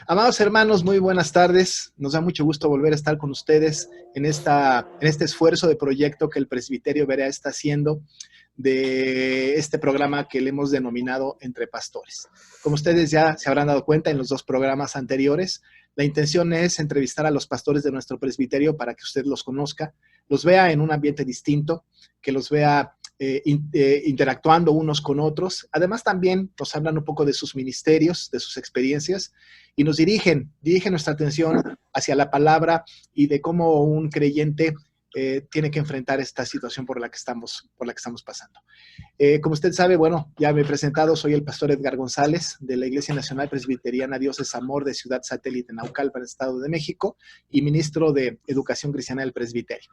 Amados hermanos, muy buenas tardes. Nos da mucho gusto volver a estar con ustedes en este esfuerzo de proyecto que el Presbiterio Berea está haciendo de este programa que le hemos denominado Entre Pastores. Como ustedes ya se habrán dado cuenta en los dos programas anteriores, la intención es entrevistar a los pastores de nuestro presbiterio para que usted los conozca, los vea en un ambiente distinto, que los vea interactuando unos con otros. Además, también nos hablan un poco de sus ministerios, de sus experiencias, y nos dirigen nuestra atención hacia la palabra y de cómo un creyente tiene que enfrentar esta situación por la que estamos pasando. Como usted sabe, bueno, ya me he presentado, soy el pastor Edgar González de la Iglesia Nacional Presbiteriana Dios es Amor de Ciudad Satélite, Naucalpan, Estado de México, y ministro de Educación Cristiana del Presbiterio.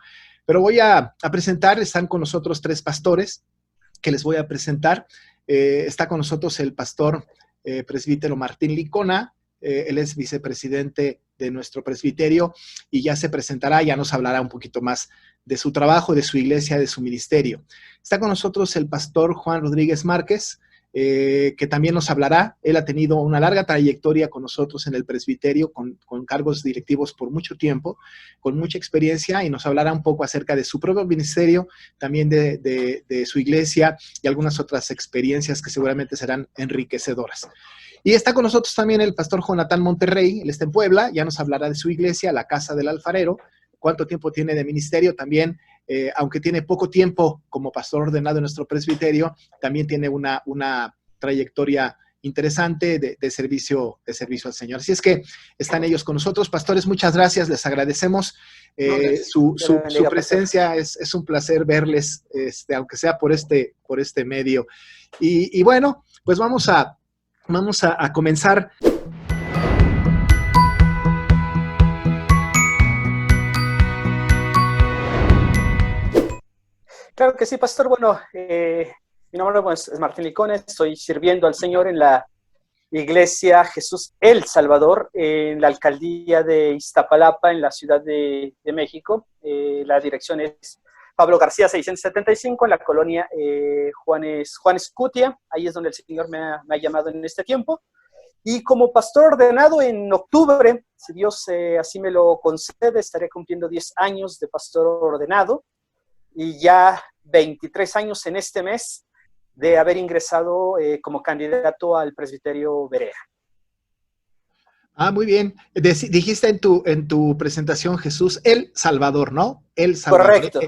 Pero voy a presentar, están con nosotros tres pastores que les voy a presentar. Está con nosotros el pastor presbítero Martín Licona. Él es vicepresidente de nuestro presbiterio y ya se presentará, ya nos hablará un poquito más de su trabajo, de su iglesia, de su ministerio. Está con nosotros el pastor Juan Rodríguez Márquez, que también nos hablará. Él ha tenido una larga trayectoria con nosotros en el presbiterio, con cargos directivos por mucho tiempo, con mucha experiencia, y nos hablará un poco acerca de su propio ministerio, también de su iglesia y algunas otras experiencias que seguramente serán enriquecedoras. Y está con nosotros también el pastor Jonatán Monterrey, él está en Puebla, ya nos hablará de su iglesia, la Casa del Alfarero, cuánto tiempo tiene de ministerio también, aunque tiene poco tiempo como pastor ordenado en nuestro presbiterio, también tiene una trayectoria interesante de servicio al Señor. Así es que están ellos con nosotros. Pastores, muchas gracias, les agradecemos su presencia, es un placer verles, aunque sea por este medio. Y bueno, pues vamos a comenzar. Claro que sí, pastor. Bueno, mi nombre es Martín Licona, estoy sirviendo al Señor en la Iglesia Jesús el Salvador, en la alcaldía de Iztapalapa, en la Ciudad de México. La dirección es Pablo García 675, en la colonia Juan Escutia. Ahí es donde el Señor me ha llamado en este tiempo. Y como pastor ordenado en octubre, si Dios así me lo concede, estaré cumpliendo 10 años de pastor ordenado y ya 23 años en este mes de haber ingresado como candidato al presbiterio Berea. Muy bien. Dijiste en tu presentación Jesús el Salvador, ¿no? El Salvador. Correcto.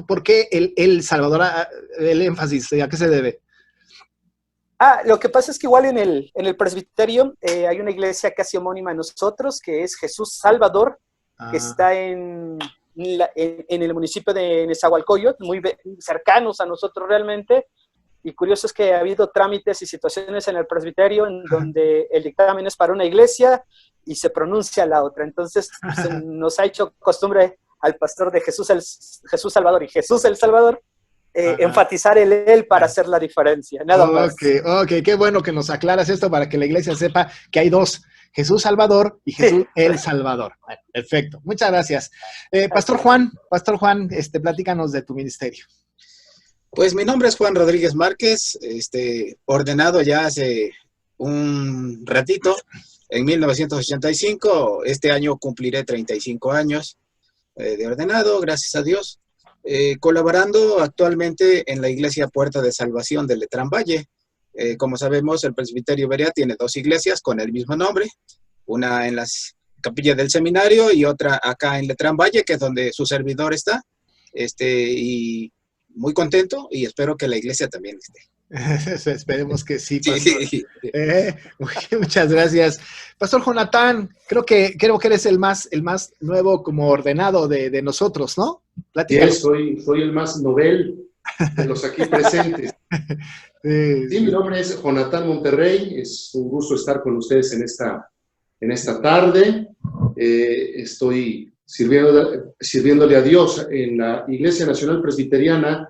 ¿Por qué el Salvador? El énfasis, ¿a qué se debe? Lo que pasa es que igual en el presbiterio hay una iglesia casi homónima a nosotros, que es Jesús Salvador, que está en el municipio de Nezahualcóyotl, muy cercanos a nosotros realmente. Y curioso es que ha habido trámites y situaciones en el presbiterio en donde el dictamen es para una iglesia y se pronuncia la otra. Entonces nos ha hecho costumbre al pastor de Jesús Salvador y Jesús el Salvador enfatizar el él para hacer la diferencia, nada más. Ok, qué bueno que nos aclaras esto para que la iglesia sepa que hay dos, Jesús Salvador y Jesús el Salvador. Bueno, perfecto, muchas gracias. Pastor Juan, platícanos de tu ministerio. Pues mi nombre es Juan Rodríguez Márquez, ordenado ya hace un ratito, en 1985, este año cumpliré 35 años de ordenado, gracias a Dios, colaborando actualmente en la Iglesia Puerta de Salvación de Letrán Valle. Como sabemos, el Presbiterio Berea tiene dos iglesias con el mismo nombre, una en las capillas del seminario y otra acá en Letrán Valle, que es donde su servidor está, y muy contento y espero que la iglesia también esté. Esperemos que sí, pastor. Sí. Muchas gracias. Pastor Jonatán, creo que eres el más nuevo como ordenado de nosotros, ¿no? Sí, soy el más novel de los aquí presentes. Sí, mi nombre es Jonatán Monterrey, es un gusto estar con ustedes en esta tarde. Estoy sirviéndole a Dios en la Iglesia Nacional Presbiteriana,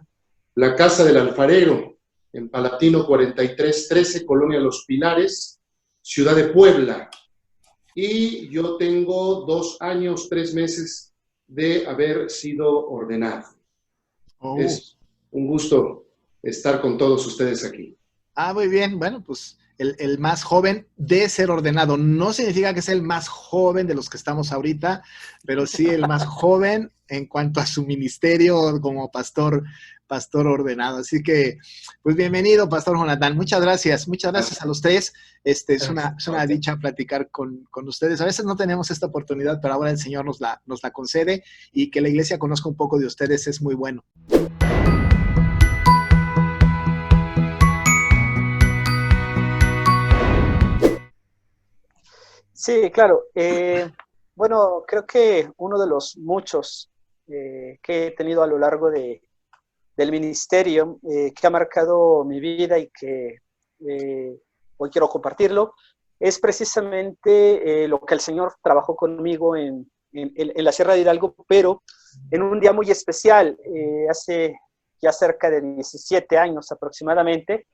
la Casa del Alfarero, en Palatino 4313, Colonia Los Pilares, Ciudad de Puebla. Y yo tengo 2 años, 3 meses de haber sido ordenado. Es un gusto estar con todos ustedes aquí. Muy bien. Bueno, pues el más joven de ser ordenado. No significa que sea el más joven de los que estamos ahorita, pero sí el más joven en cuanto a su ministerio como pastor ordenado. Así que, pues bienvenido, Pastor Jonathan. Muchas gracias a los tres. Es una dicha platicar con ustedes. A veces no tenemos esta oportunidad, pero ahora el Señor nos la concede, y que la iglesia conozca un poco de ustedes es muy bueno. Sí, claro. Bueno, creo que uno de los muchos que he tenido a lo largo del ministerio, que ha marcado mi vida y que hoy quiero compartirlo, es precisamente lo que el Señor trabajó conmigo en la Sierra de Hidalgo, pero en un día muy especial, hace ya cerca de 17 años aproximadamente.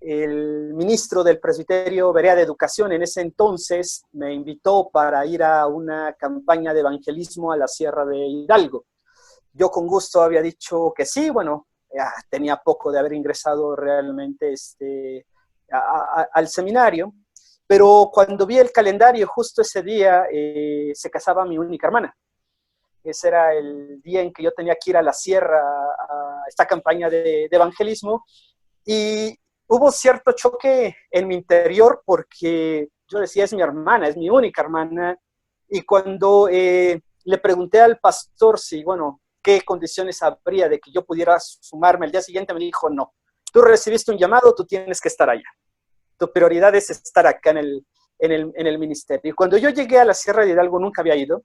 El ministro del presbiterio Berea de Educación en ese entonces me invitó para ir a una campaña de evangelismo a la Sierra de Hidalgo. Yo con gusto había dicho que sí. Bueno, ya tenía poco de haber ingresado realmente al seminario, pero cuando vi el calendario, justo ese día se casaba mi única hermana. Ese era el día en que yo tenía que ir a la sierra a esta campaña de evangelismo, y hubo cierto choque en mi interior porque yo decía, es mi hermana, es mi única hermana, y cuando le pregunté al pastor si, bueno, qué condiciones habría de que yo pudiera sumarme al día siguiente, me dijo, no, tú recibiste un llamado, tú tienes que estar allá. Tu prioridad es estar acá en el ministerio. Y cuando yo llegué a la Sierra de Hidalgo, nunca había ido,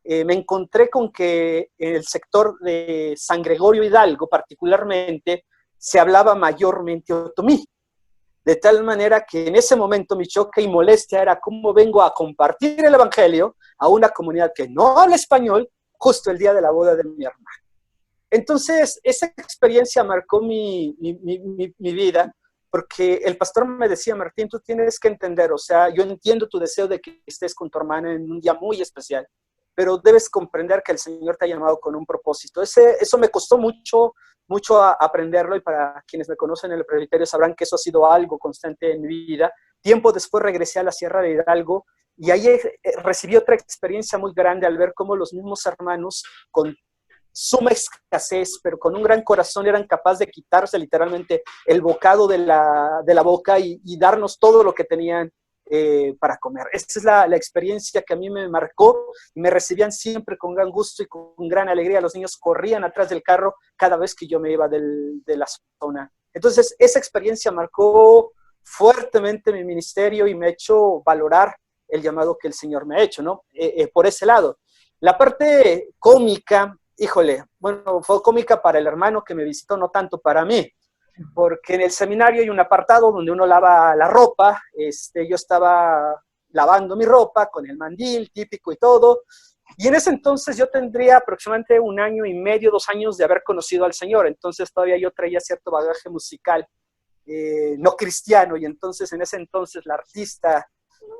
me encontré con que en el sector de San Gregorio Hidalgo particularmente se hablaba mayormente otomí, de tal manera que en ese momento mi choque y molestia era cómo vengo a compartir el evangelio a una comunidad que no habla español justo el día de la boda de mi hermana. Entonces, esa experiencia marcó mi vida, porque el pastor me decía, Martín, tú tienes que entender, o sea, yo entiendo tu deseo de que estés con tu hermana en un día muy especial, pero debes comprender que el Señor te ha llamado con un propósito. Eso me costó mucho aprenderlo, y para quienes me conocen en el presbiterio sabrán que eso ha sido algo constante en mi vida. Tiempo después regresé a la Sierra de Hidalgo, y ahí recibí otra experiencia muy grande al ver cómo los mismos hermanos, con suma escasez, pero con un gran corazón, eran capaces de quitarse literalmente el bocado de la boca y darnos todo lo que tenían para comer. Esta es la experiencia que a mí me marcó, y me recibían siempre con gran gusto y con gran alegría. Los niños corrían atrás del carro cada vez que yo me iba de la zona. Entonces, esa experiencia marcó fuertemente mi ministerio y me ha hecho valorar el llamado que el Señor me ha hecho, ¿no? Por ese lado. La parte cómica, híjole, bueno, fue cómica para el hermano que me visitó, no tanto para mí, porque en el seminario hay un apartado donde uno lava la ropa. Yo estaba lavando mi ropa con el mandil típico y todo, y en ese entonces yo tendría aproximadamente 1 año y medio, 2 años de haber conocido al Señor. Entonces todavía yo traía cierto bagaje musical no cristiano, y entonces en ese entonces la artista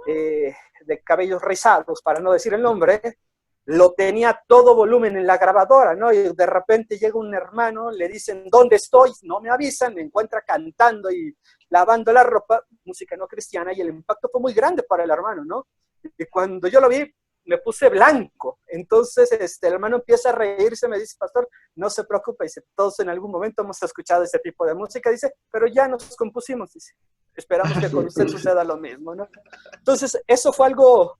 de cabellos rizados, para no decir el nombre, lo tenía todo volumen en la grabadora, ¿no? Y de repente llega un hermano, le dicen, ¿dónde estoy? No me avisan, me encuentra cantando y lavando la ropa, música no cristiana, y el impacto fue muy grande para el hermano, ¿no? Y cuando yo lo vi, me puse blanco. Entonces el hermano empieza a reírse, me dice, pastor, no se preocupe, dice, todos en algún momento hemos escuchado ese tipo de música, dice, pero ya nos compusimos, dice, esperamos que con usted suceda lo mismo, ¿no? Entonces, eso fue algo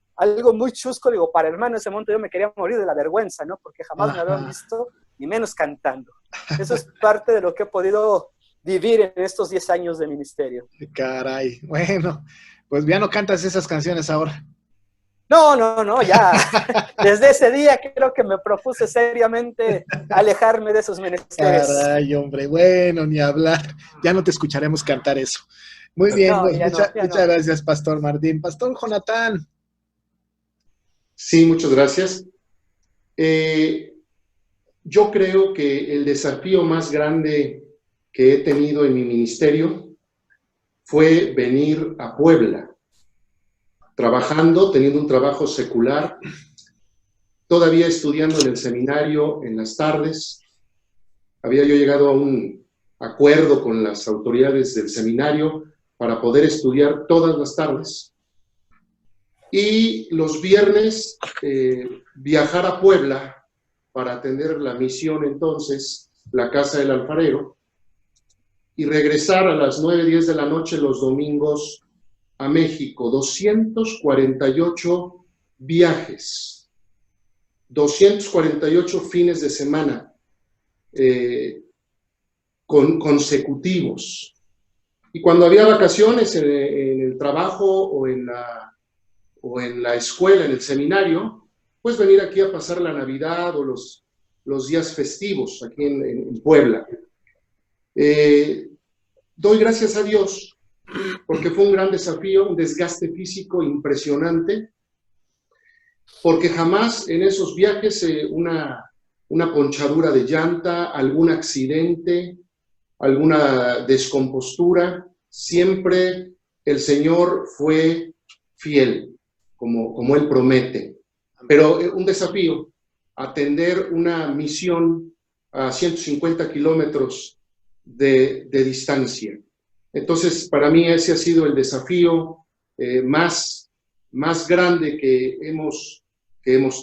muy chusco, digo, para el hermano. En ese momento yo me quería morir de la vergüenza, ¿no? Porque jamás me habían visto, ni menos cantando. Eso es parte de lo que he podido vivir en estos 10 años de ministerio. Caray, bueno, pues ya no cantas esas canciones ahora. No, ya. Desde ese día creo que me propuse seriamente alejarme de esos menesteres. Caray, hombre, bueno, ni hablar. Ya no te escucharemos cantar eso. Muy bien, No, pues, muchas no. gracias, Pastor Martín. Pastor Jonathan. Sí, muchas gracias. Yo creo que el desafío más grande que he tenido en mi ministerio fue venir a Puebla, trabajando, teniendo un trabajo secular, todavía estudiando en el seminario en las tardes. Había yo llegado a un acuerdo con las autoridades del seminario para poder estudiar todas las tardes. Y los viernes viajar a Puebla para atender la misión entonces, la Casa del Alfarero, y regresar a las 9, 10 de la noche los domingos a México. 248 viajes, 248 fines de semana consecutivos. Y cuando había vacaciones en el trabajo o en la escuela, en el seminario, pues venir aquí a pasar la Navidad o los días festivos aquí en Puebla. Doy gracias a Dios porque fue un gran desafío, un desgaste físico impresionante, porque jamás en esos viajes una ponchadura de llanta, algún accidente, alguna descompostura, siempre el Señor fue fiel, como Él promete. Pero un desafío, atender una misión a 150 kilómetros de distancia. Entonces, para mí ese ha sido el desafío más grande que hemos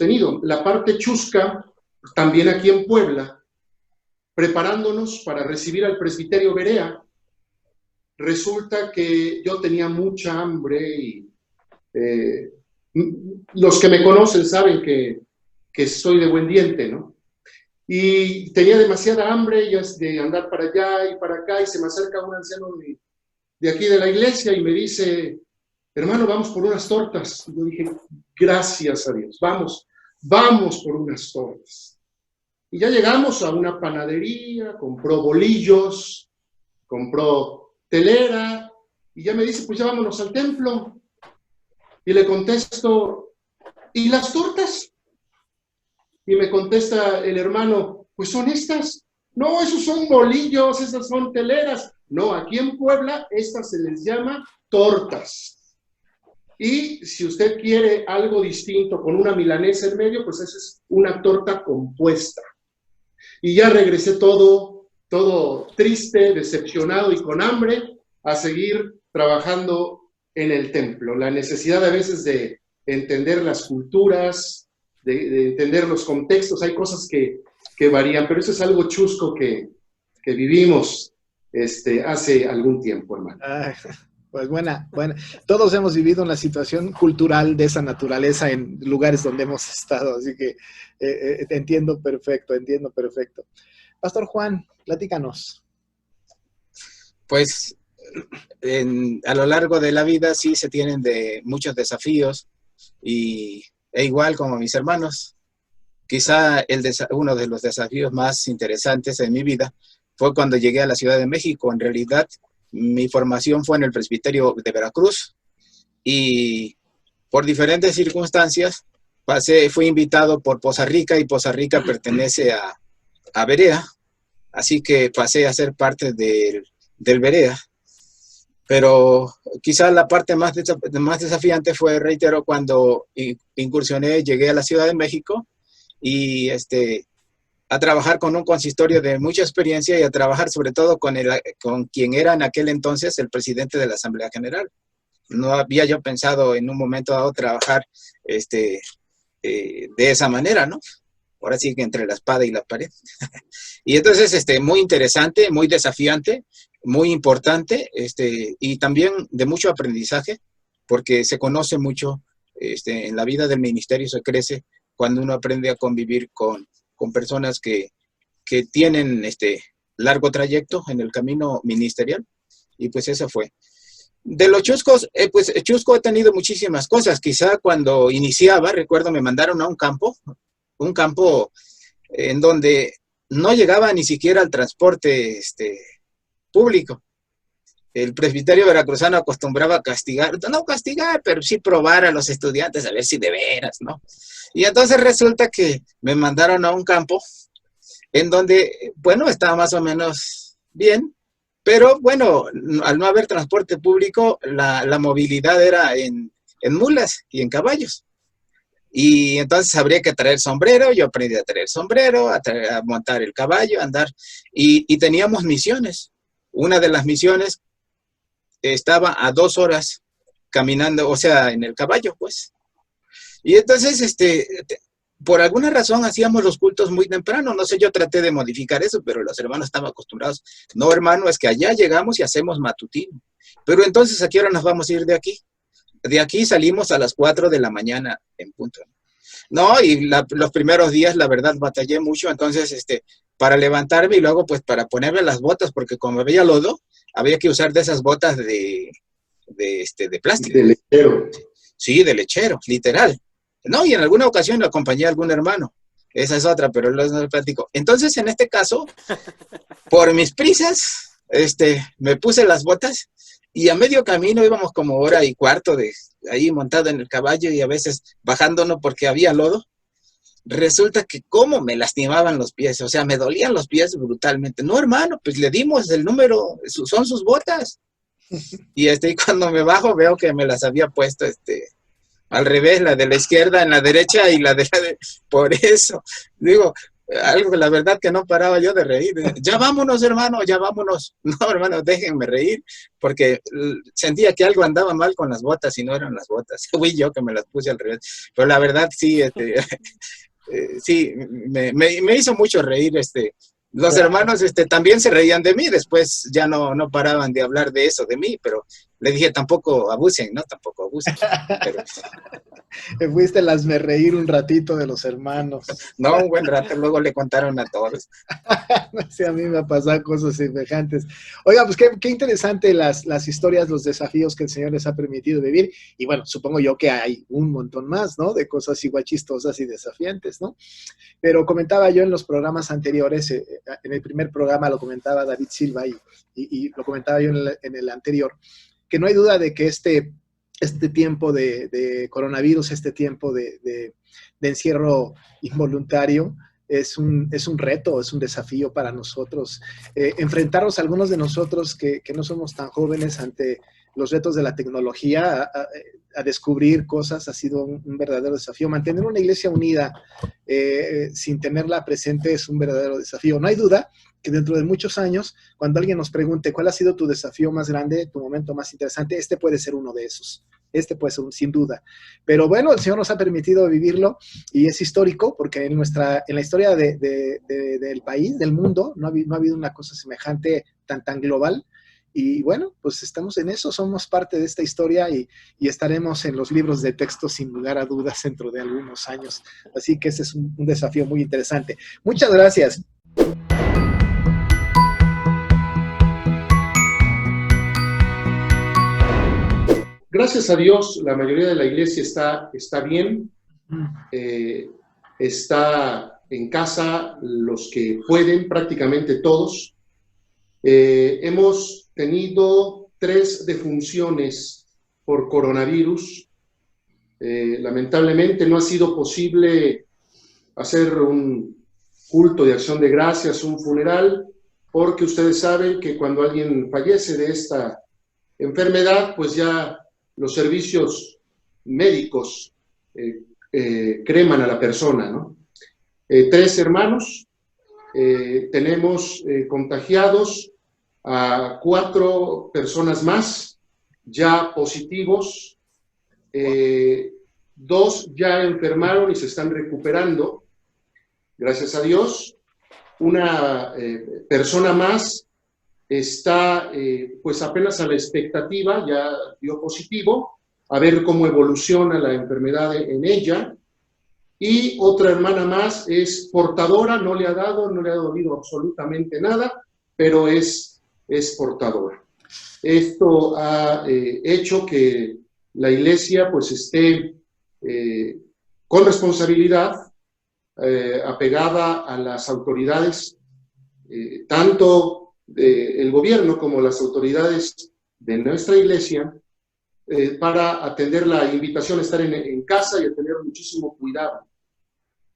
tenido. La parte chusca, también aquí en Puebla, preparándonos para recibir al presbiterio Berea, resulta que yo tenía mucha hambre y los que me conocen saben que soy de buen diente, ¿no? Y tenía demasiada hambre de andar para allá y para acá, y se me acerca un anciano de aquí de la iglesia y me dice, hermano, vamos por unas tortas. Y yo dije, gracias a Dios, vamos por unas tortas. Y ya llegamos a una panadería, compró bolillos, compró telera, y ya me dice, pues ya vámonos al templo. Y le contesto, ¿y las tortas? Y me contesta el hermano, pues son estas. No, esos son bolillos, esas son teleras. No, aquí en Puebla, estas se les llama tortas. Y si usted quiere algo distinto con una milanesa en medio, pues esa es una torta compuesta. Y ya regresé todo triste, decepcionado y con hambre a seguir trabajando en el templo. La necesidad a veces de entender las culturas, de entender los contextos, hay cosas que varían, pero eso es algo chusco que vivimos hace algún tiempo, hermano. Pues buena. Todos hemos vivido una situación cultural de esa naturaleza en lugares donde hemos estado, así que entiendo perfecto. Pastor Juan, platícanos. Pues a lo largo de la vida sí se tienen muchos desafíos e igual como mis hermanos, quizá uno de los desafíos más interesantes en mi vida fue cuando llegué a la Ciudad de México. En realidad, mi formación fue en el presbiterio de Veracruz y por diferentes circunstancias fui invitado por Poza Rica y Poza Rica pertenece a Berea, así que pasé a ser parte del Berea. Pero quizás la parte más desafiante fue, reitero, cuando incursioné, llegué a la Ciudad de México y a trabajar con un consistorio de mucha experiencia y a trabajar sobre todo con quien era en aquel entonces el presidente de la Asamblea General. No había yo pensado en un momento dado trabajar de esa manera, ¿no? Ahora sí que entre la espada y la pared. Y entonces, muy interesante, muy desafiante, muy importante, y también de mucho aprendizaje, porque se conoce mucho, en la vida del ministerio se crece cuando uno aprende a convivir con personas que tienen largo trayecto en el camino ministerial, y pues eso fue. De los chuscos, pues chusco he tenido muchísimas cosas. Quizá cuando iniciaba, recuerdo, me mandaron a un campo en donde no llegaba ni siquiera al transporte público. El presbiterio veracruzano acostumbraba a no castigar, pero sí probar a los estudiantes a ver si de veras, ¿no? Y entonces resulta que me mandaron a un campo en donde, bueno, estaba más o menos bien, pero bueno, al no haber transporte público, la movilidad era en mulas y en caballos. Y entonces habría que traer sombrero. Yo aprendí a traer sombrero, a montar el caballo, a andar. Y teníamos misiones. Una de las misiones estaba a 2 horas caminando, o sea, en el caballo, pues. Y entonces, por alguna razón hacíamos los cultos muy temprano, no sé, yo traté de modificar eso, pero los hermanos estaban acostumbrados. No, hermano, es que allá llegamos y hacemos matutino. Pero entonces, ¿a qué hora nos vamos a ir de aquí? De aquí salimos a las 4 de la mañana en punto. No, y los primeros días, la verdad, batallé mucho, entonces, para levantarme y luego, pues, para ponerme las botas, porque como había lodo, había que usar de esas botas de plástico. De lechero. Sí, de lechero, literal. No, y en alguna ocasión le acompañé a algún hermano. Esa es otra, pero no les platico. Entonces, en este caso, por mis prisas, me puse las botas y a medio camino íbamos como 1:15 de ahí montado en el caballo y a veces bajándonos porque había lodo. Resulta que cómo me lastimaban los pies, o sea, me dolían los pies brutalmente. No, hermano, pues le dimos el número, son sus botas. Y cuando me bajo veo que me las había puesto al revés, la de la izquierda en la derecha y la de por eso, digo, algo la verdad que no paraba yo de reír. Ya vámonos, hermano, ya vámonos. No, hermano, déjenme reír, porque sentía que algo andaba mal con las botas y no eran las botas. Fui yo que me las puse al revés. Pero la verdad sí, sí, me hizo mucho reír. Los hermanos también se reían de mí, después ya no paraban de hablar de eso, de mí, pero le dije, tampoco abusen, ¿no? Tampoco abusen. Pero, Me fuiste el hazme reír un ratito de los hermanos. no, un buen rato, luego le contaron a todos. Sí, a mí me han pasado cosas semejantes. Oiga, pues qué interesante las historias, los desafíos que el Señor les ha permitido vivir. Y bueno, supongo yo que hay un montón más, ¿no? De cosas igual chistosas y desafiantes, ¿no? Pero comentaba yo en los programas anteriores, en el primer programa lo comentaba David Silva y lo comentaba yo en el anterior, que no hay duda de que este tiempo de coronavirus, este tiempo de encierro involuntario, es un reto, es un desafío para nosotros. Enfrentarnos a algunos de nosotros que no somos tan jóvenes ante los retos de la tecnología, a descubrir cosas, ha sido un verdadero desafío. Mantener una iglesia unida sin tenerla presente es un verdadero desafío. No hay duda que dentro de muchos años, cuando alguien nos pregunte cuál ha sido tu desafío más grande, tu momento más interesante, puede ser uno de esos. Puede ser sin duda. Pero bueno, el Señor nos ha permitido vivirlo y es histórico porque en la historia del país, del mundo, no ha habido una cosa semejante tan global. Y bueno, pues estamos en eso, somos parte de esta historia y estaremos en los libros de texto sin lugar a dudas dentro de algunos años. Así que ese es un desafío muy interesante. Muchas gracias. Gracias a Dios, la mayoría de la iglesia está bien, está en casa los que pueden, prácticamente todos. Hemos tenido 3 defunciones por coronavirus. Lamentablemente no ha sido posible hacer un culto de acción de gracias, un funeral, porque ustedes saben que cuando alguien fallece de esta enfermedad, pues ya los servicios médicos creman a la persona, ¿no? 3 hermanos, tenemos contagiados a 4 personas más, ya positivos, 2 ya enfermaron y se están recuperando, gracias a Dios. Una persona más está pues apenas a la expectativa, ya dio positivo, a ver cómo evoluciona la enfermedad en ella. Y otra hermana más es portadora, no le ha dolido absolutamente nada, pero es portadora. Esto ha hecho que la iglesia pues esté con responsabilidad, apegada a las autoridades, tanto el gobierno como las autoridades de nuestra iglesia, para atender la invitación a estar en casa y a tener muchísimo cuidado.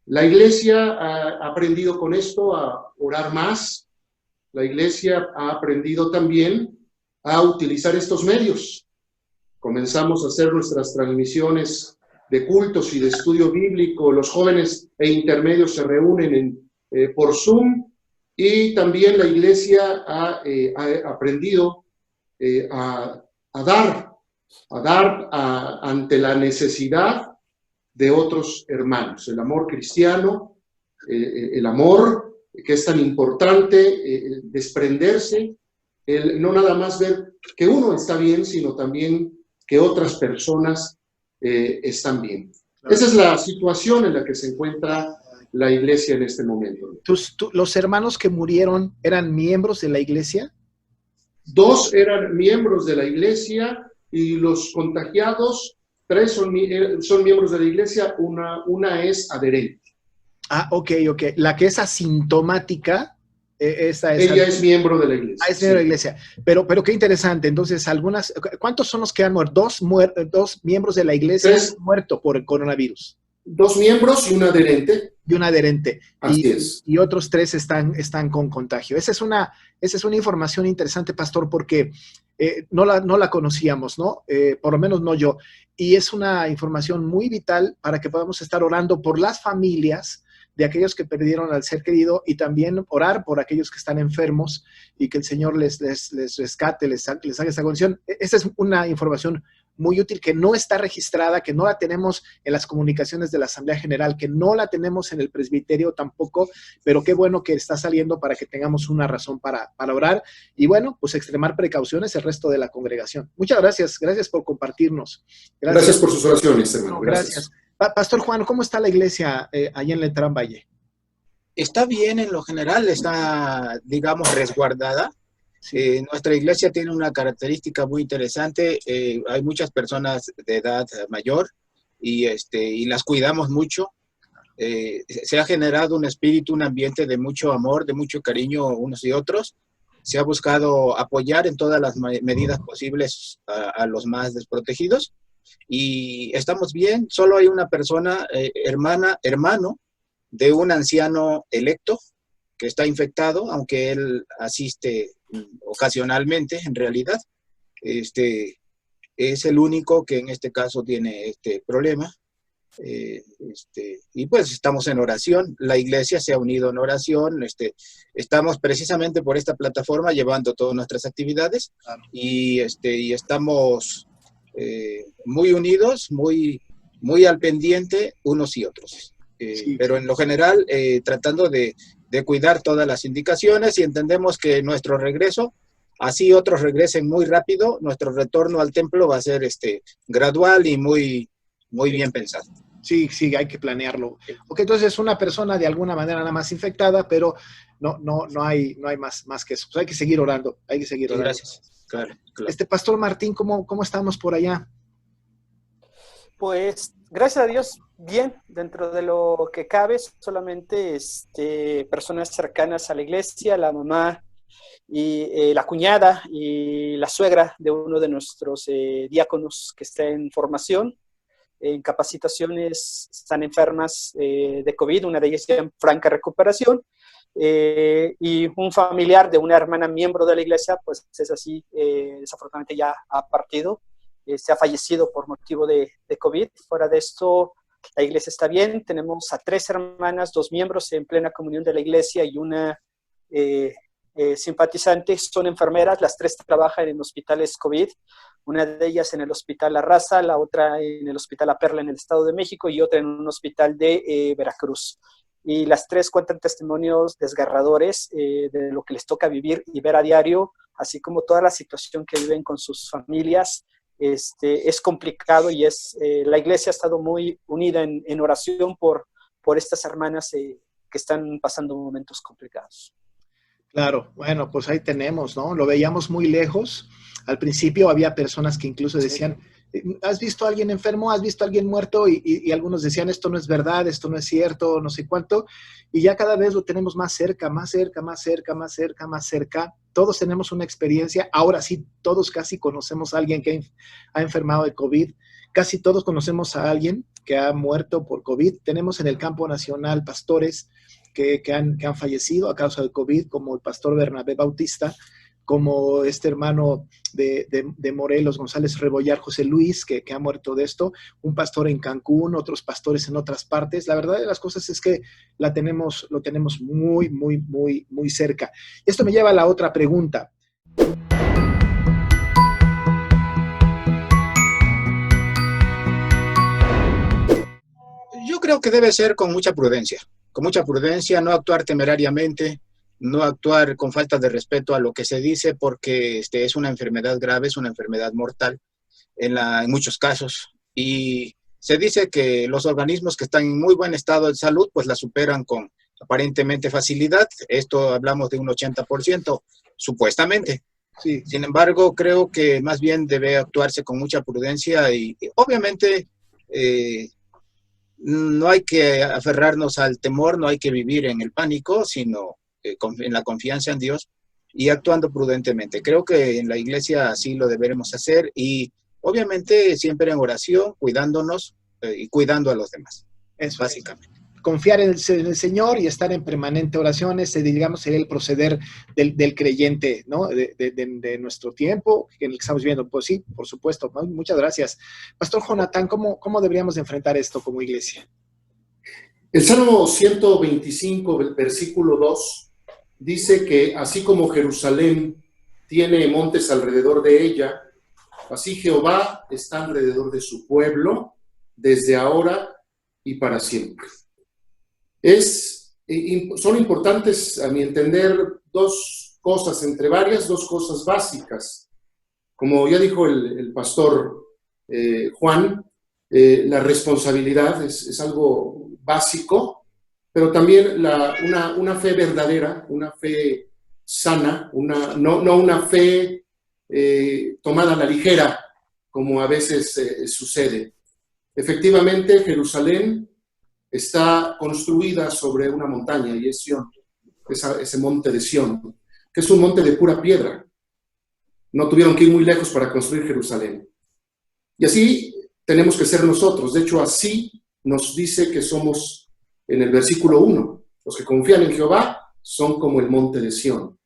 La iglesia ha aprendido con esto a orar más. La iglesia ha aprendido también a utilizar estos medios. Comenzamos a hacer nuestras transmisiones de cultos y de estudio bíblico. Los jóvenes e intermedios se reúnen por Zoom. Y también la iglesia ha aprendido a ante la necesidad de otros hermanos. El amor cristiano, el amor que es tan importante, desprenderse, no nada más ver que uno está bien, sino también que otras personas están bien. Claro. Esa es la situación en la que se encuentra la iglesia en este momento. ¿Los hermanos que murieron eran miembros de la iglesia? 2 eran miembros de la iglesia y los contagiados, 3 son miembros de la iglesia, una es adherente. Ah, ok. La que es asintomática, ella es miembro de la iglesia. Es miembro de la iglesia. Pero qué interesante. Entonces, ¿cuántos son los que han muerto? Dos miembros de la iglesia han muerto por el coronavirus. 2 miembros y un adherente. Y un adherente. Así es. Y otros 3 están con contagio. Esa es una información interesante, pastor, porque no la conocíamos, ¿no? Por lo menos no yo. Y es una información muy vital para que podamos estar orando por las familias de aquellos que perdieron al ser querido y también orar por aquellos que están enfermos y que el Señor les rescate, les haga esa condición. Esa es una información muy útil que no está registrada, que no la tenemos en las comunicaciones de la Asamblea General, que no la tenemos en el presbiterio tampoco, pero qué bueno que está saliendo para que tengamos una razón para orar y bueno, pues extremar precauciones el resto de la congregación. Muchas gracias por compartirnos. Gracias por sus oraciones, hermano. Gracias. Pastor Juan, ¿cómo está la iglesia allá en Letrán Valle? Está bien en lo general, está, digamos, resguardada. Nuestra iglesia tiene una característica muy interesante. Hay muchas personas de edad mayor y las cuidamos mucho. Se ha generado un espíritu, un ambiente de mucho amor, de mucho cariño unos y otros. Se ha buscado apoyar en todas las medidas posibles a los más desprotegidos. Y estamos bien. Solo hay una persona, hermano de un anciano electo que está infectado, aunque él asiste ocasionalmente, en realidad. Es el único que en este caso tiene este problema. Y pues estamos en oración. La iglesia se ha unido en oración. Estamos precisamente por esta plataforma llevando todas nuestras actividades y estamos muy unidos, muy al pendiente unos y otros. Pero en lo general, tratando de cuidar todas las indicaciones y entendemos que nuestro regreso, así otros regresen muy rápido, nuestro retorno al templo va a ser gradual y muy bien pensado. Sí, hay que planearlo. Ok, entonces una persona de alguna manera nada más infectada, pero no hay más que eso. Pues hay que seguir orando, Sí, gracias. Claro. Pastor Martín, ¿cómo estamos por allá? Pues, gracias a Dios, bien, dentro de lo que cabe, solamente personas cercanas a la iglesia, la mamá y la cuñada y la suegra de uno de nuestros diáconos que está en formación, en capacitaciones, están enfermas de COVID, una de ellas ya en franca recuperación, y un familiar de una hermana miembro de la iglesia, pues es así, desafortunadamente ya ha partido, se ha fallecido por motivo de COVID. Fuera de esto, la iglesia está bien. Tenemos a 3 hermanas, 2 miembros en plena comunión de la iglesia y una simpatizante. Son enfermeras, las 3 trabajan en hospitales COVID. Una de ellas en el Hospital La Raza, la otra en el Hospital La Perla en el Estado de México y otra en un hospital de Veracruz. Y las 3 cuentan testimonios desgarradores de lo que les toca vivir y ver a diario, así como toda la situación que viven con sus familias. Es complicado y la iglesia ha estado muy unida en oración por estas hermanas que están pasando momentos complicados. Claro, bueno, pues ahí tenemos, ¿no? Lo veíamos muy lejos. Al principio había personas que incluso decían, ¿has visto a alguien enfermo? ¿Has visto a alguien muerto? Y algunos decían, esto no es verdad, esto no es cierto, no sé cuánto. Y ya cada vez lo tenemos más cerca. Todos tenemos una experiencia. Ahora sí, todos casi conocemos a alguien que ha enfermado de COVID. Casi todos conocemos a alguien que ha muerto por COVID. Tenemos en el campo nacional pastores que han fallecido a causa del COVID, como el pastor Bernabé Bautista, como este hermano de Morelos, González Rebollar, José Luis, que ha muerto de esto, un pastor en Cancún, otros pastores en otras partes. La verdad de las cosas es que lo tenemos muy cerca. Esto me lleva a la otra pregunta. creo que debe ser con mucha prudencia, no actuar temerariamente, no actuar con falta de respeto a lo que se dice, porque es una enfermedad grave, es una enfermedad mortal en muchos casos. Y se dice que los organismos que están en muy buen estado de salud, pues la superan con aparentemente facilidad. Esto hablamos de un 80%, supuestamente. Sí. Sin embargo, creo que más bien debe actuarse con mucha prudencia y obviamente no hay que aferrarnos al temor, no hay que vivir en el pánico, sino en la confianza en Dios y actuando prudentemente. Creo que en la iglesia así lo deberemos hacer y obviamente siempre en oración, cuidándonos y cuidando a los demás. Eso, básicamente. Confiar en el Señor y estar en permanente oración, ese, digamos, sería el proceder del creyente, ¿no? De nuestro tiempo, en el que estamos viviendo. Pues sí, por supuesto. Muchas gracias. Pastor Jonathan, ¿cómo deberíamos enfrentar esto como iglesia? El Salmo 125, versículo 2, dice que así como Jerusalén tiene montes alrededor de ella, así Jehová está alrededor de su pueblo, desde ahora y para siempre. Son importantes, a mi entender, dos cosas, entre varias, dos cosas básicas. Como ya dijo el pastor Juan, la responsabilidad es algo básico, pero también una fe verdadera, una fe sana, no una fe tomada a la ligera, como a veces sucede. Efectivamente, Jerusalén está construida sobre una montaña y es Sión, ese monte de Sión, que es un monte de pura piedra. No tuvieron que ir muy lejos para construir Jerusalén. Y así tenemos que ser nosotros. De hecho, así nos dice que somos en el versículo 1. Los que confían en Jehová son como el monte de Sión.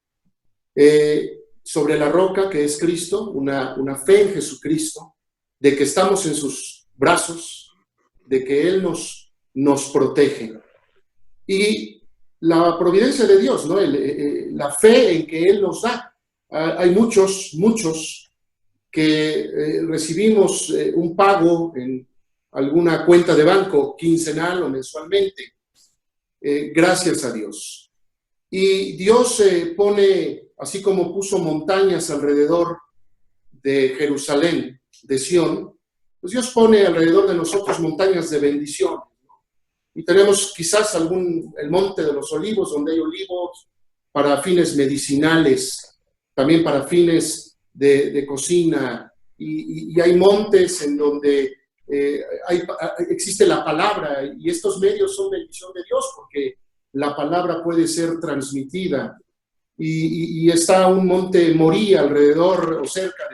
Sobre la roca que es Cristo, una fe en Jesucristo, de que estamos en sus brazos, de que Él nos protege. Y la providencia de Dios, ¿no? La fe en que Él nos da. Hay muchos que recibimos un pago en alguna cuenta de banco quincenal o mensualmente. Gracias a Dios. Y Dios pone, así como puso montañas alrededor de Jerusalén, de Sión, pues Dios pone alrededor de nosotros montañas de bendición. Y tenemos quizás el monte de los olivos, donde hay olivos para fines medicinales, también para fines de cocina, y hay montes en donde existe la palabra, y estos medios son bendición de Dios, porque la palabra puede ser transmitida, y está un monte Moría alrededor o cerca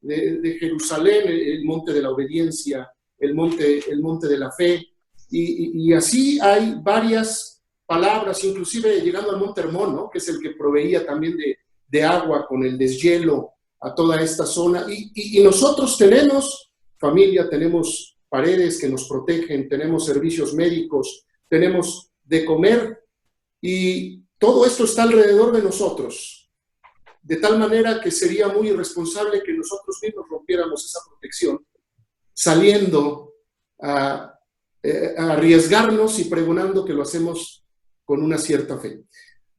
de Jerusalén, el monte de la obediencia, el monte de la fe, y así hay varias palabras, inclusive llegando al monte Hermón, ¿no? Que es el que proveía también de agua con el deshielo a toda esta zona, y nosotros tenemos familia, tenemos paredes que nos protegen, tenemos servicios médicos, tenemos de comer, y todo esto está alrededor de nosotros, de tal manera que sería muy irresponsable que nosotros mismos rompiéramos esa protección, saliendo a arriesgarnos y pregonando que lo hacemos con una cierta fe.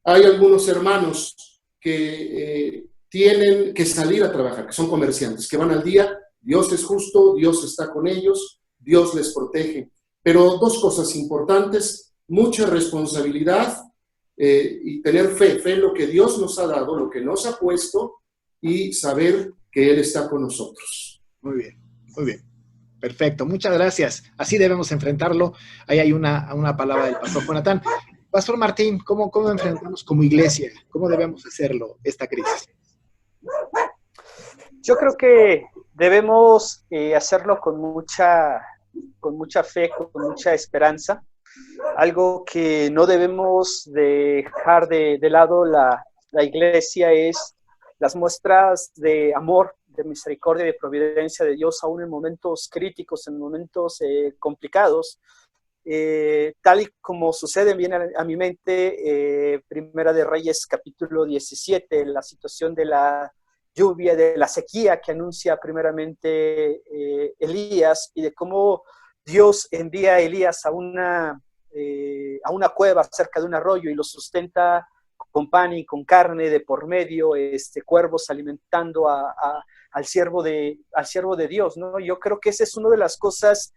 Hay algunos hermanos que tienen que salir a trabajar, que son comerciantes, que van al día. Dios es justo, Dios está con ellos, Dios les protege. Pero dos cosas importantes: mucha responsabilidad y tener fe en lo que Dios nos ha dado, lo que nos ha puesto, y saber que Él está con nosotros. Muy bien, muy bien. Perfecto, muchas gracias. Así debemos enfrentarlo. Ahí hay una palabra del pastor Jonathan. Pastor Martín, ¿cómo enfrentamos como iglesia? ¿Cómo debemos hacerlo esta crisis? Yo creo que debemos hacerlo con mucha fe, con mucha esperanza. Algo que no debemos dejar de lado la iglesia es las muestras de amor, de misericordia y de providencia de Dios, aún en momentos críticos, en momentos complicados. Tal y como sucede, viene a mi mente Primera de Reyes, capítulo 17, la situación de la lluvia, de la sequía que anuncia primeramente Elías, y de cómo Dios envía a Elías a una cueva cerca de un arroyo y lo sustenta con pan y con carne de por medio, cuervos alimentando al siervo de Dios, ¿no? Yo creo que esa es una de las cosas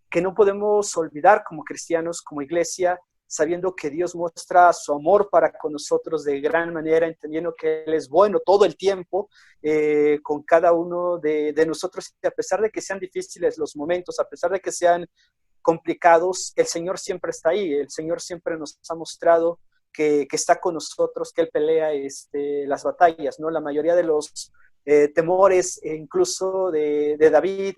que no podemos olvidar como cristianos, como iglesia, sabiendo que Dios muestra su amor para con nosotros de gran manera, entendiendo que Él es bueno todo el tiempo con cada uno de nosotros, y a pesar de que sean difíciles los momentos, a pesar de que sean complicados, el Señor siempre está ahí, el Señor siempre nos ha mostrado que está con nosotros, que Él pelea las batallas, ¿no? La mayoría de los temores, incluso de David,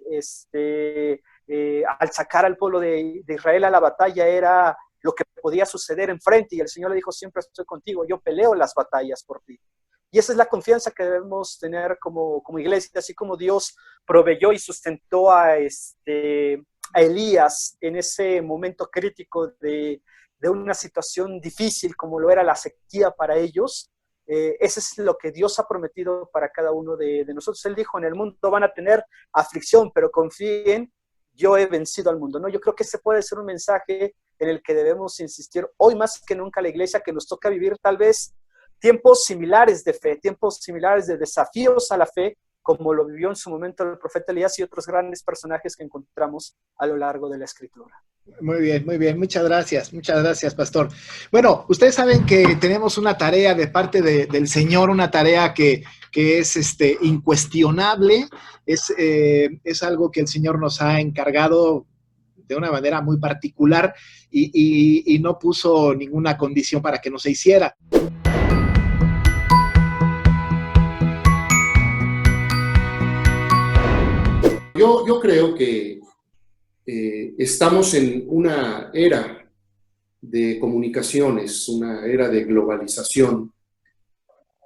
al sacar al pueblo de Israel a la batalla, era lo que podía suceder enfrente, y el Señor le dijo, siempre estoy contigo, yo peleo las batallas por ti. Y esa es la confianza que debemos tener como iglesia, así como Dios proveyó y sustentó a Elías en ese momento crítico de una situación difícil como lo era la sequía para ellos. Eso es lo que Dios ha prometido para cada uno de nosotros. Él dijo, en el mundo van a tener aflicción, pero confíen, yo he vencido al mundo, ¿no? Yo creo que ese puede ser un mensaje en el que debemos insistir hoy más que nunca a la iglesia, que nos toca vivir tal vez tiempos similares de fe, tiempos similares de desafíos a la fe, como lo vivió en su momento el profeta Elías y otros grandes personajes que encontramos a lo largo de la Escritura. Muy bien, muchas gracias, pastor. Bueno, ustedes saben que tenemos una tarea de parte del Señor, una tarea que es incuestionable, es algo que el Señor nos ha encargado de una manera muy particular y no puso ninguna condición para que no se hiciera. Yo creo que estamos en una era de comunicaciones, una era de globalización,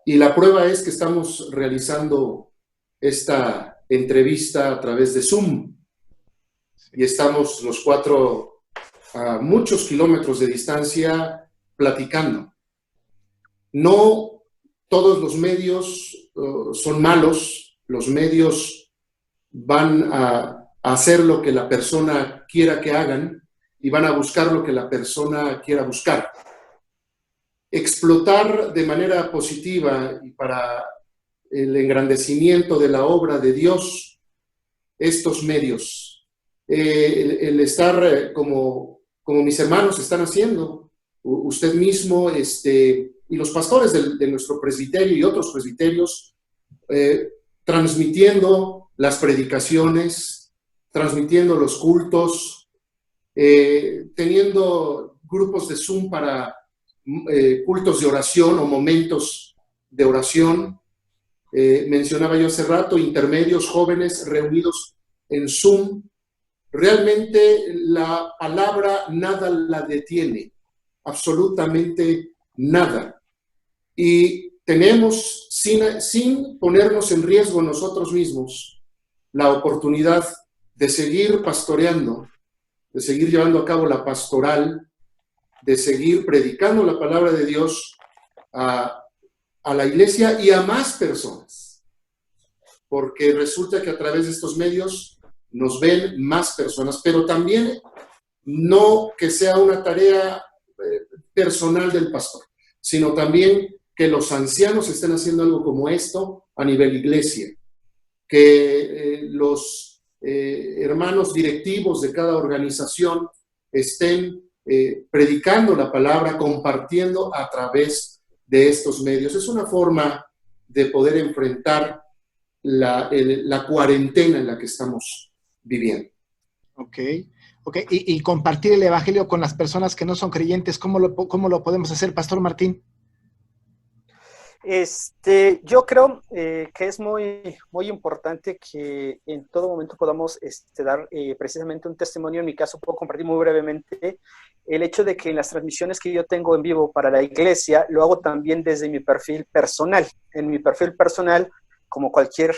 y la prueba es que estamos realizando esta entrevista a través de Zoom, y estamos los cuatro a muchos kilómetros de distancia platicando. No todos los medios son malos, los medios van a hacer lo que la persona quiera que hagan y van a buscar lo que la persona quiera buscar. Explotar de manera positiva y para el engrandecimiento de la obra de Dios estos medios, el estar como mis hermanos están haciendo, usted mismo y los pastores de nuestro presbiterio y otros presbiterios, transmitiendo las predicaciones, transmitiendo los cultos, teniendo grupos de Zoom para cultos de oración o momentos de oración. Mencionaba yo hace rato, intermedios jóvenes reunidos en Zoom. Realmente la palabra nada la detiene, absolutamente nada. Y tenemos, sin ponernos en riesgo nosotros mismos, la oportunidad de seguir pastoreando, de seguir llevando a cabo la pastoral, de seguir predicando la palabra de Dios a la iglesia y a más personas, porque resulta que a través de estos medios nos ven más personas, pero también no que sea una tarea personal del pastor, sino también que los ancianos estén haciendo algo como esto a nivel iglesia, que los hermanos directivos de cada organización estén predicando la palabra, compartiendo a través de estos medios. Es una forma de poder enfrentar la cuarentena en la que estamos viviendo. Ok. Y compartir el evangelio con las personas que no son creyentes, ¿cómo lo podemos hacer, Pastor Martín? Yo creo que es muy, muy importante que en todo momento podamos dar precisamente un testimonio. En mi caso puedo compartir muy brevemente el hecho de que en las transmisiones que yo tengo en vivo para la iglesia, lo hago también desde mi perfil personal. En mi perfil personal, como cualquier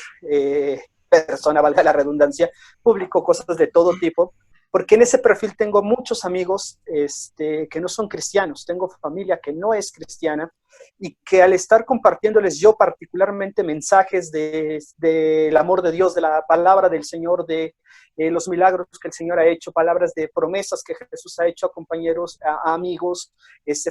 persona, valga la redundancia, publico cosas de todo tipo, porque en ese perfil tengo muchos amigos que no son cristianos, tengo familia que no es cristiana, y que al estar compartiéndoles yo particularmente mensajes del amor de Dios, de la palabra del Señor, de los milagros que el Señor ha hecho, palabras de promesas que Jesús ha hecho a compañeros, a amigos,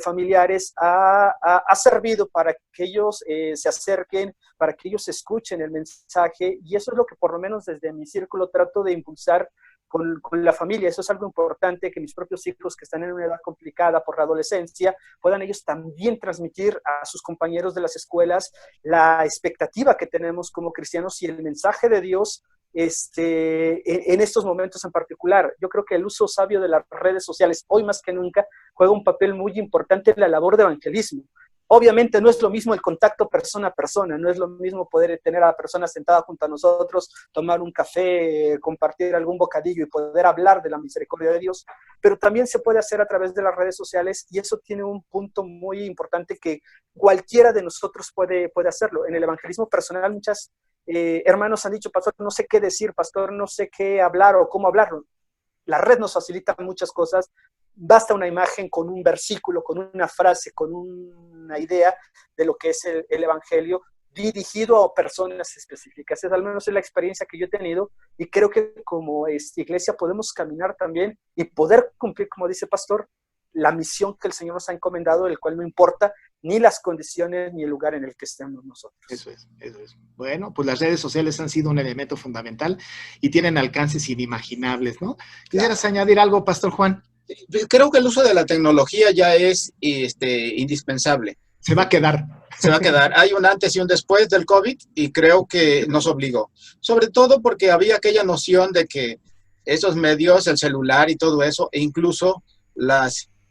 familiares, ha servido para que ellos se acerquen, para que ellos escuchen el mensaje, y eso es lo que por lo menos desde mi círculo trato de impulsar con la familia. Eso es algo importante, que mis propios hijos que están en una edad complicada por la adolescencia puedan ellos también transmitir a sus compañeros de las escuelas la expectativa que tenemos como cristianos y el mensaje de Dios en estos momentos en particular. Yo creo que el uso sabio de las redes sociales hoy más que nunca juega un papel muy importante en la labor de evangelismo. Obviamente no es lo mismo el contacto persona a persona, no es lo mismo poder tener a la persona sentada junto a nosotros, tomar un café, compartir algún bocadillo y poder hablar de la misericordia de Dios, pero también se puede hacer a través de las redes sociales, y eso tiene un punto muy importante que cualquiera de nosotros puede hacerlo. En el evangelismo personal muchas hermanos han dicho: pastor, no sé qué decir, pastor, no sé qué hablar o cómo hablarlo. La red nos facilita muchas cosas. Basta una imagen con un versículo, con una frase, con una idea de lo que es el evangelio dirigido a personas específicas. Es al menos la experiencia que yo he tenido, y creo que como iglesia podemos caminar también y poder cumplir, como dice pastor, la misión que el Señor nos ha encomendado, el cual no importa ni las condiciones ni el lugar en el que estemos nosotros. Eso es, eso es. Bueno, pues las redes sociales han sido un elemento fundamental y tienen alcances inimaginables, ¿no? ¿Quisieras añadir algo, Pastor Juan? Creo que el uso de la tecnología ya es indispensable. Se va a quedar. Se va a quedar. Hay un antes y un después del COVID, y creo que nos obligó. Sobre todo porque había aquella noción de que esos medios, el celular y todo eso, e incluso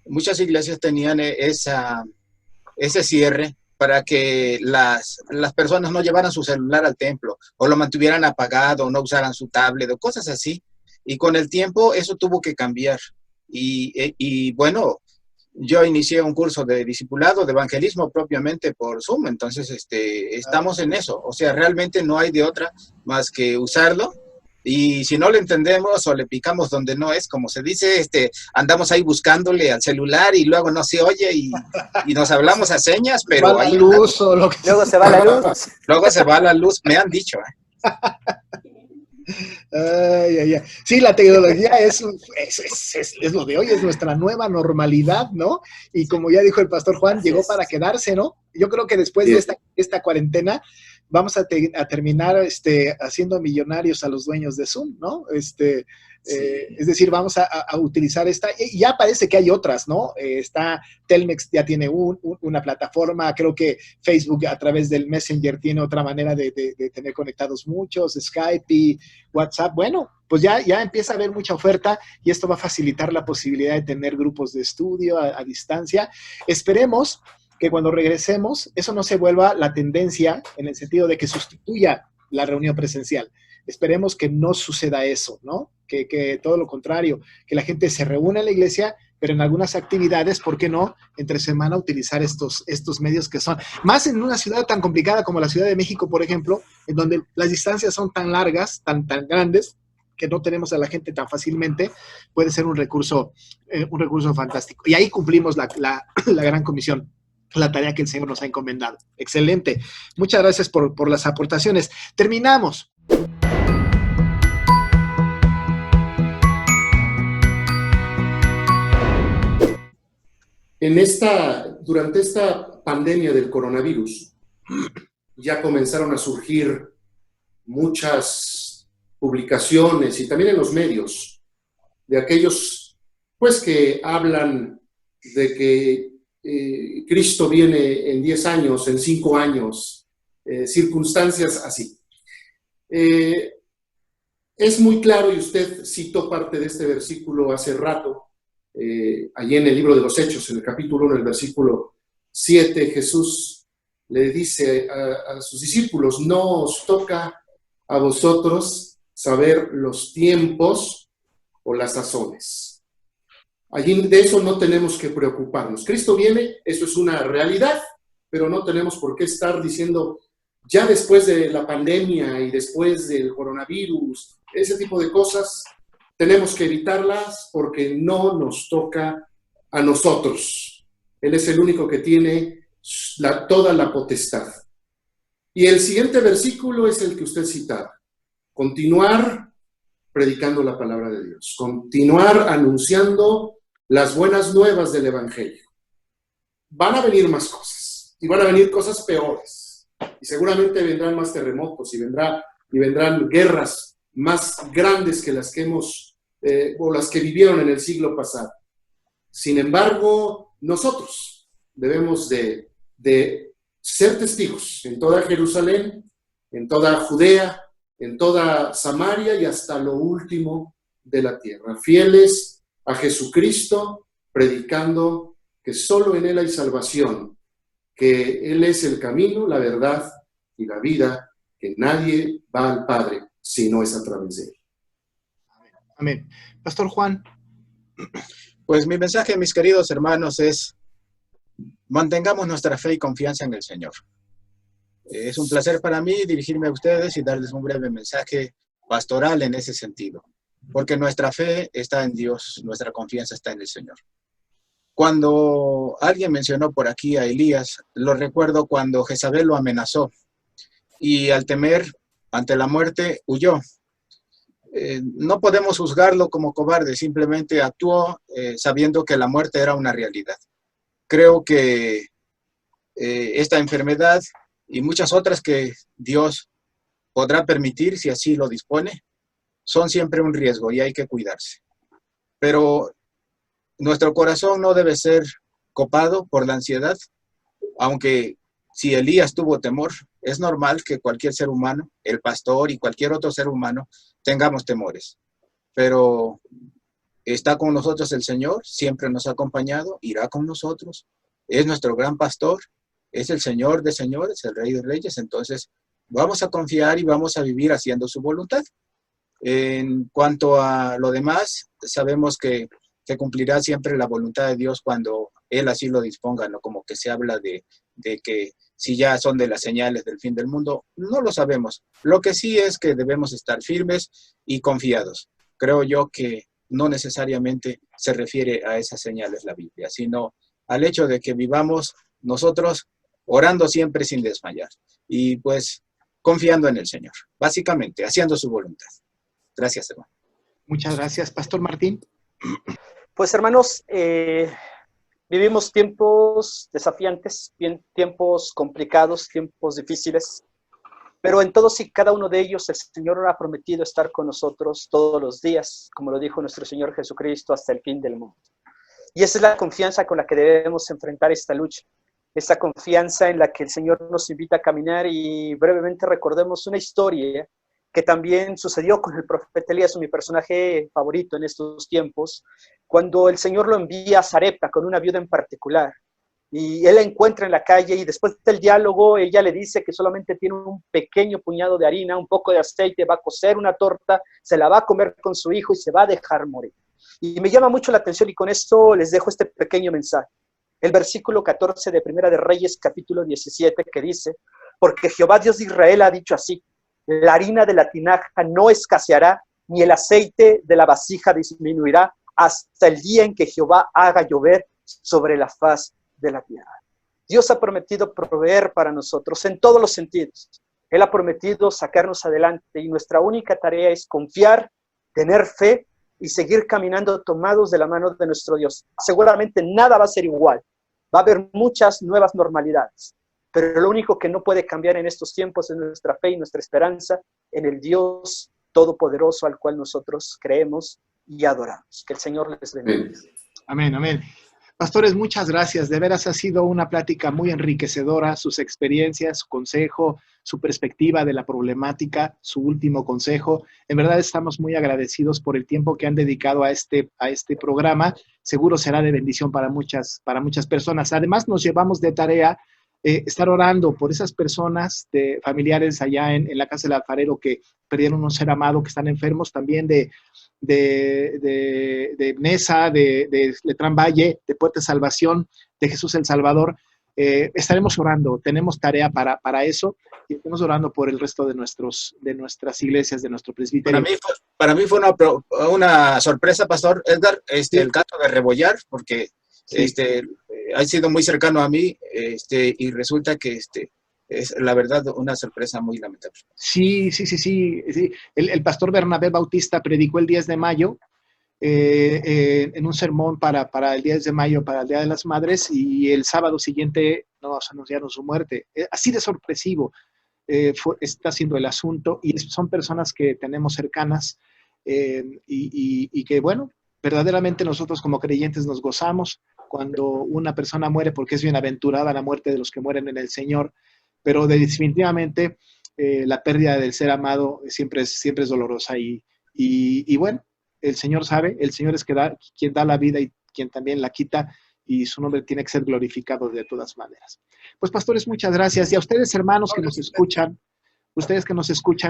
muchas iglesias tenían ese cierre para que las personas no llevaran su celular al templo, o lo mantuvieran apagado, o no usaran su tablet, o cosas así. Y con el tiempo eso tuvo que cambiar. Y bueno, yo inicié un curso de discipulado, de evangelismo propiamente por Zoom, entonces estamos en eso. O sea, realmente no hay de otra más que usarlo. Y si no lo entendemos o le picamos donde no es, como se dice, andamos ahí buscándole al celular y luego no se oye y nos hablamos a señas, pero ahí luego se va la luz. Luego se va la luz, me han dicho. Sí, la tecnología es lo de hoy, es nuestra nueva normalidad, ¿no? Y como ya dijo el Pastor Juan, llegó para quedarse, ¿no? Yo creo que después de esta cuarentena vamos a terminar haciendo millonarios a los dueños de Zoom, ¿no? Es decir, vamos a utilizar esta, y ya parece que hay otras, ¿no? Telmex ya tiene una plataforma, creo que Facebook a través del Messenger tiene otra manera de tener conectados muchos, Skype y WhatsApp. Bueno, pues ya empieza a haber mucha oferta, y esto va a facilitar la posibilidad de tener grupos de estudio a distancia. Esperemos que cuando regresemos, eso no se vuelva la tendencia en el sentido de que sustituya la reunión presencial. Esperemos que no suceda eso, ¿no? Que todo lo contrario, que la gente se reúna en la iglesia, pero en algunas actividades, ¿por qué no? Entre semana utilizar estos medios que son, más en una ciudad tan complicada como la Ciudad de México, por ejemplo, en donde las distancias son tan largas, tan grandes, que no tenemos a la gente tan fácilmente, puede ser un recurso fantástico. Y ahí cumplimos la gran comisión, la tarea que el Señor nos ha encomendado. Excelente. Muchas gracias por las aportaciones. Terminamos. Durante esta pandemia del coronavirus, ya comenzaron a surgir muchas publicaciones, y también en los medios, de aquellos pues que hablan de que Cristo viene en 10 años, en 5 años, circunstancias así. Es muy claro, y usted citó parte de este versículo hace rato, allí en el libro de los Hechos, en el capítulo 1, el versículo 7, Jesús le dice a sus discípulos: no os toca a vosotros saber los tiempos o las sazones. Allí de eso no tenemos que preocuparnos. Cristo viene, eso es una realidad, pero no tenemos por qué estar diciendo, ya después de la pandemia y después del coronavirus, ese tipo de cosas, tenemos que evitarlas porque no nos toca a nosotros. Él es el único que tiene toda la potestad. Y el siguiente versículo es el que usted citaba. Continuar predicando la palabra de Dios. Continuar anunciando las buenas nuevas del Evangelio. Van a venir más cosas. Y van a venir cosas peores. Y seguramente vendrán más terremotos y vendrán guerras más grandes que las que o las que vivieron en el siglo pasado. Sin embargo, nosotros debemos de ser testigos en toda Jerusalén, en toda Judea, en toda Samaria y hasta lo último de la tierra. Fieles a Jesucristo, predicando que solo en Él hay salvación, que Él es el camino, la verdad y la vida, que nadie va al Padre si no es a través de Él. Amén. Pastor Juan. Pues mi mensaje, mis queridos hermanos, es: mantengamos nuestra fe y confianza en el Señor. Es un placer para mí dirigirme a ustedes y darles un breve mensaje pastoral en ese sentido, porque nuestra fe está en Dios, nuestra confianza está en el Señor. Cuando alguien mencionó por aquí a Elías, lo recuerdo cuando Jezabel lo amenazó y al temer ante la muerte huyó. No podemos juzgarlo como cobarde, simplemente actuó sabiendo que la muerte era una realidad. Creo que esta enfermedad y muchas otras que Dios podrá permitir si así lo dispone, son siempre un riesgo y hay que cuidarse. Pero nuestro corazón no debe ser copado por la ansiedad, aunque si Elías tuvo temor, es normal que cualquier ser humano, el pastor y cualquier otro ser humano, tengamos temores. Pero está con nosotros el Señor, siempre nos ha acompañado, irá con nosotros, es nuestro gran pastor, es el Señor de señores, el Rey de reyes. Entonces vamos a confiar y vamos a vivir haciendo su voluntad. En cuanto a lo demás, sabemos que cumplirá siempre la voluntad de Dios cuando Él así lo disponga, ¿no? Como que se habla de que si ya son de las señales del fin del mundo, no lo sabemos. Lo que sí es que debemos estar firmes y confiados. Creo yo que no necesariamente se refiere a esas señales la Biblia, sino al hecho de que vivamos nosotros orando siempre sin desmayar y pues confiando en el Señor, básicamente haciendo su voluntad. Gracias, hermano. Muchas gracias, Pastor Martín. Pues hermanos, vivimos tiempos desafiantes, tiempos complicados, tiempos difíciles, pero en todos y cada uno de ellos el Señor ha prometido estar con nosotros todos los días, como lo dijo nuestro Señor Jesucristo, hasta el fin del mundo. Y esa es la confianza con la que debemos enfrentar esta lucha, esta confianza en la que el Señor nos invita a caminar. Y brevemente recordemos una historia que también sucedió con el profeta Elías, mi personaje favorito en estos tiempos, cuando el Señor lo envía a Sarepta con una viuda en particular. Y él la encuentra en la calle y después del diálogo ella le dice que solamente tiene un pequeño puñado de harina, un poco de aceite, va a cocer una torta, se la va a comer con su hijo y se va a dejar morir. Y me llama mucho la atención y con esto les dejo este pequeño mensaje. El versículo 14 de Primera de Reyes, capítulo 17, que dice: porque Jehová Dios de Israel ha dicho así, la harina de la tinaja no escaseará, ni el aceite de la vasija disminuirá, hasta el día en que Jehová haga llover sobre la faz de la tierra. Dios ha prometido proveer para nosotros en todos los sentidos. Él ha prometido sacarnos adelante y nuestra única tarea es confiar, tener fe y seguir caminando tomados de la mano de nuestro Dios. Seguramente nada va a ser igual. Va a haber muchas nuevas normalidades. Pero lo único que no puede cambiar en estos tiempos es nuestra fe y nuestra esperanza en el Dios Todopoderoso al cual nosotros creemos y adoramos. Que el Señor les bendiga. Amén, amén. Pastores, muchas gracias. De veras ha sido una plática muy enriquecedora, sus experiencias, su consejo, su perspectiva de la problemática, su último consejo. En verdad estamos muy agradecidos por el tiempo que han dedicado a este programa. Seguro será de bendición para muchas personas. Además, nos llevamos de tarea estar orando por esas personas, de familiares allá en la casa del alfarero que perdieron un ser amado, que están enfermos, también de Nesa, de Letrán Valle, de Puerta de Salvación, de Jesús el Salvador. Estaremos orando, tenemos tarea para eso, y estamos orando por el resto de nuestras iglesias, de nuestro presbiterio. para mí fue una sorpresa, Pastor Edgar, el caso de Rebollar, porque ha sido muy cercano a mí, y resulta que es la verdad una sorpresa muy lamentable. Sí. El pastor Bernabé Bautista predicó el 10 de mayo en un sermón para el 10 de mayo, para el Día de las Madres, y el sábado siguiente nos anunciaron su muerte. Así de sorpresivo está siendo el asunto, y son personas que tenemos cercanas, y que, bueno, verdaderamente nosotros como creyentes nos gozamos cuando una persona muere, porque es bienaventurada la muerte de los que mueren en el Señor, pero definitivamente la pérdida del ser amado siempre es dolorosa, y bueno, el Señor sabe, el Señor es quien da la vida y quien también la quita, y su nombre tiene que ser glorificado de todas maneras. Pues, pastores, muchas gracias. Y a ustedes, hermanos, que nos escuchan,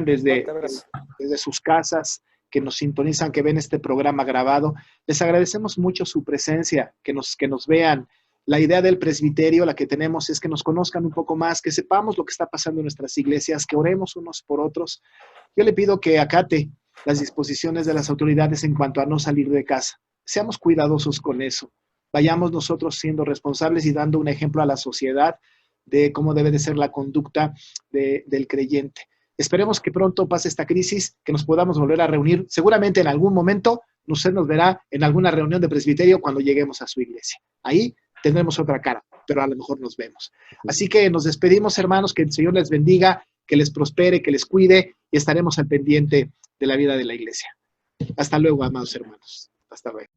desde sus casas, que nos sintonizan, que ven este programa grabado, les agradecemos mucho su presencia, que nos vean. La idea del presbiterio, la que tenemos, es que nos conozcan un poco más, que sepamos lo que está pasando en nuestras iglesias, que oremos unos por otros. Yo le pido que acate las disposiciones de las autoridades en cuanto a no salir de casa. Seamos cuidadosos con eso. Vayamos nosotros siendo responsables y dando un ejemplo a la sociedad de cómo debe de ser la conducta del creyente. Esperemos que pronto pase esta crisis, que nos podamos volver a reunir. Seguramente en algún momento usted nos verá en alguna reunión de presbiterio cuando lleguemos a su iglesia. Ahí tendremos otra cara, pero a lo mejor nos vemos. Así que nos despedimos, hermanos, que el Señor les bendiga, que les prospere, que les cuide, y estaremos al pendiente de la vida de la iglesia. Hasta luego, amados hermanos. Hasta luego.